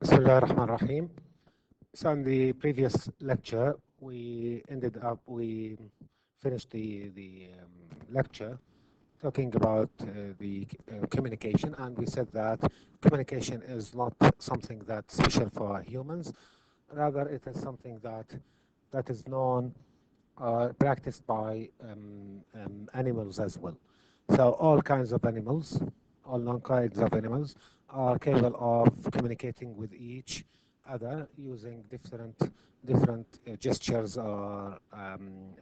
Bismillah ar-Rahman ar-Rahim. So in the previous lecture, we finished the lecture talking about the communication, and we said that communication is not something that's special for humans. Rather, it is something that is known practiced by animals as well. So all kinds of animals, all known kinds of animals are capable of communicating with each other using different gestures or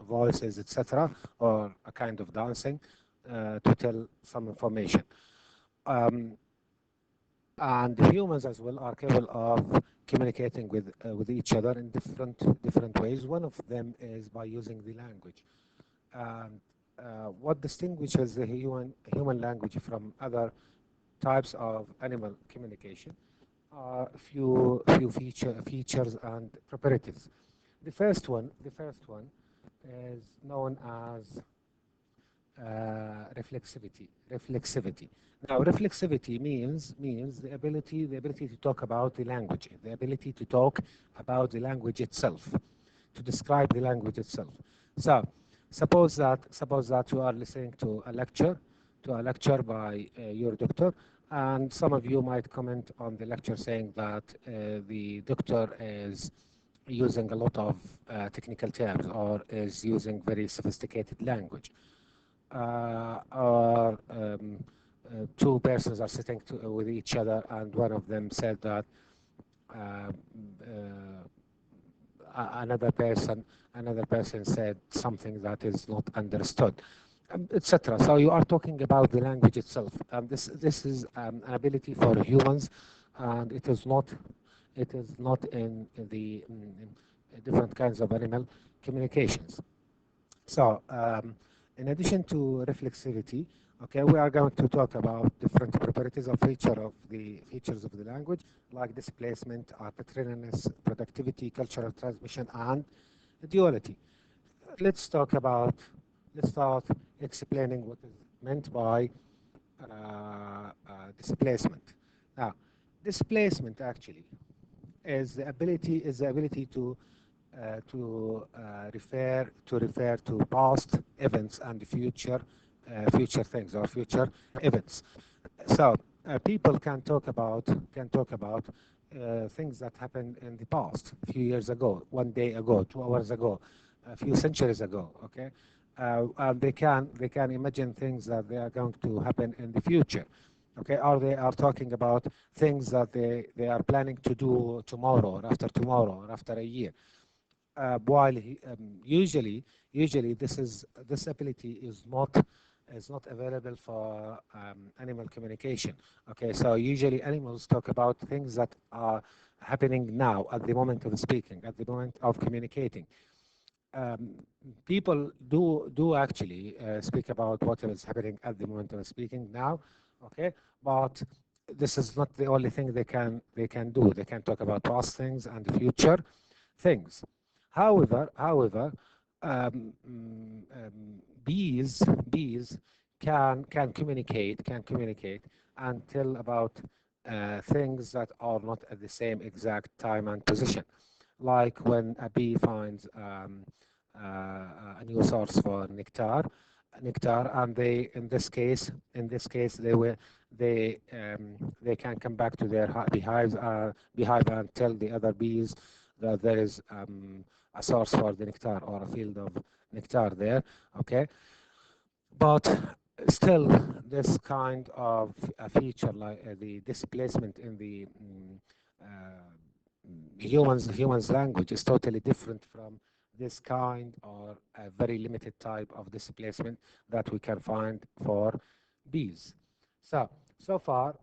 voices, etc., or a kind of dancing to tell some information. And humans as well are capable of communicating with each other in different ways. One of them is by using the language. And what distinguishes the human language from other types of animal communication are a few features and properties. The first one is known as reflexivity. Now, reflexivity means the ability to talk about the language, the ability to talk about the language itself, to describe the language itself. So, suppose that you are listening to a lecture by your doctor, and some of you might comment on the lecture saying that the doctor is using a lot of technical terms or is using very sophisticated language. Or two persons are sitting with each other, and one of them said that another person said something that is not understood, etc. So you are talking about the language itself. This is an ability for humans, and it is not in the different kinds of animal communications. So in addition to reflexivity, okay, we are going to talk about different properties of features of the language, like displacement, arbitrariness, productivity, cultural transmission, and duality. Let's start explaining what is meant by displacement. Now, displacement actually is the ability to refer to past events and future things or future events. So people can talk about things that happened in the past, a few years ago, 1 day ago, 2 hours ago, a few centuries ago. Okay, and they can imagine things that they are going to happen in the future. Okay, or they are talking about things that they are planning to do tomorrow or after tomorrow or after a year. While usually this ability is not available for animal communication. Okay, so usually animals talk about things that are happening now at the moment of speaking, at the moment of communicating. People do actually speak about what is happening at the moment of speaking now. Okay, but this is not the only thing they can do. They can talk about past things and future things. However, bees can communicate and tell about things that are not at the same exact time and position, like when a bee finds a new source for nectar, and they in this case they can come back to their beehive and tell the other bees that there is a source for the nectar or a field of nectar there. Okay, but still this kind of a feature like the displacement in the humans language is totally different from this kind or a very limited type of displacement that we can find for bees. So far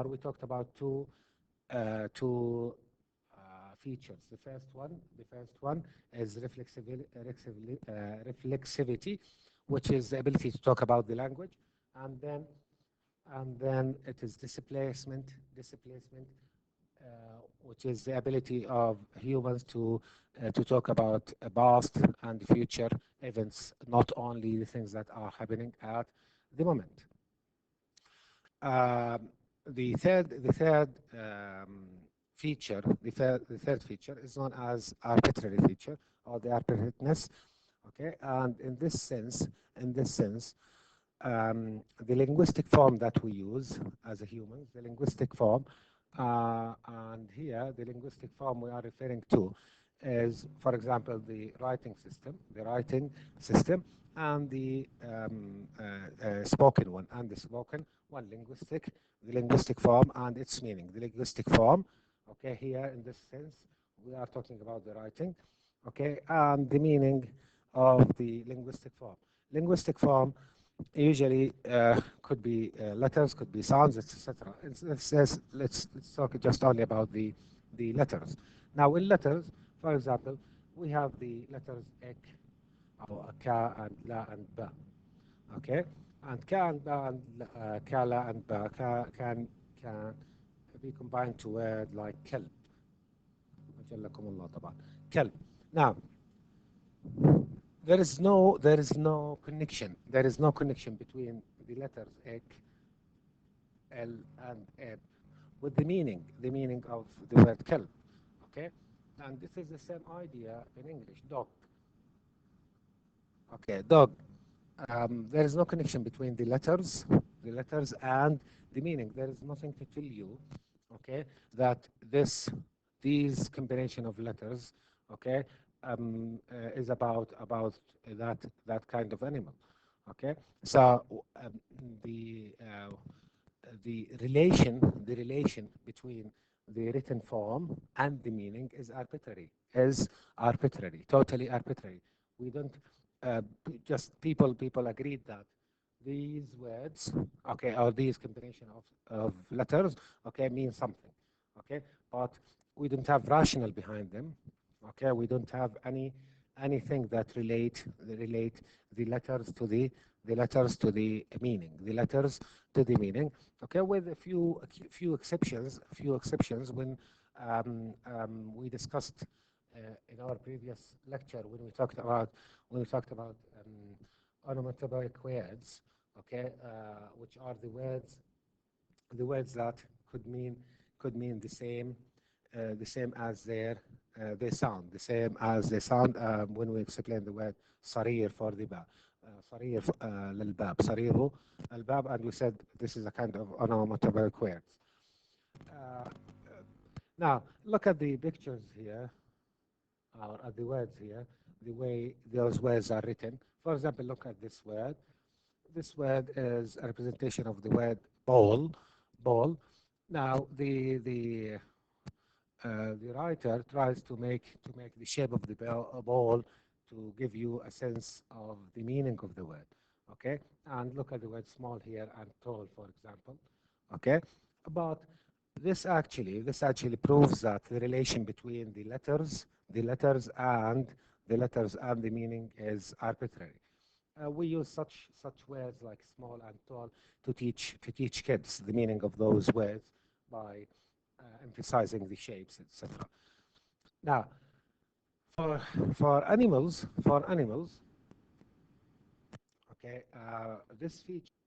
we talked about two features. The first one is reflexivity, which is the ability to talk about the language, and then it is displacement, which is the ability of humans to talk about past and future events, not only the things that are happening at the moment. The third feature, the third feature, is known as arbitrary feature or the arbitrariness. Okay, and in this sense, the linguistic form that we use as a human, the linguistic form, and here the linguistic form we are referring to is, for example, the writing system, and the spoken one, the linguistic form and its meaning. The linguistic form, okay, here in this sense, we are talking about the writing, okay, and the meaning of the linguistic form. Linguistic form usually could be letters, could be sounds, etc. Let's talk just only about the letters. Now, in letters, for example, we have the letters ek, or ka, and la, and ba. Okay, and ka and ba and ka, la, and ba can be combined to word like kelp. Kelp. Now, there is no connection. There is no connection between the letters ek, l, and eb with the meaning of the word kelp. Okay, and this is the same idea in English. Dog. Okay, dog. There is no connection between the letters and the meaning. There is nothing to tell you, okay, that these combination of letters, okay, is about that kind of animal. Okay, so the relation between the written form and the meaning is arbitrary, totally arbitrary. We don't just people agreed that these words, okay, or these combination of letters, okay, mean something, okay, but we don't have rational behind them, okay. We don't have anything that relate the letters to the meaning, okay, with a few exceptions when we discussed in our previous lecture when we talked about onomatopoeic words, okay, which are the words that could mean the same as they sound, when we explain the word صرير for the bab, صرير للباب, صريره الباب, and we said this is a kind of onomatopoeic words. Now look at the pictures here, or at the words here, the way those words are written. For example, look at this word. This word is a representation of the word ball. Now the writer tries to make the shape of the ball to give you a sense of the meaning of the word. Okay, and look at the word small here and tall, for example. Okay, but this actually proves that the relation between the letters and the meaning is arbitrary. We use such words like small and tall to teach kids the meaning of those words by emphasizing the shapes, etc. Now, for animals, okay, this feature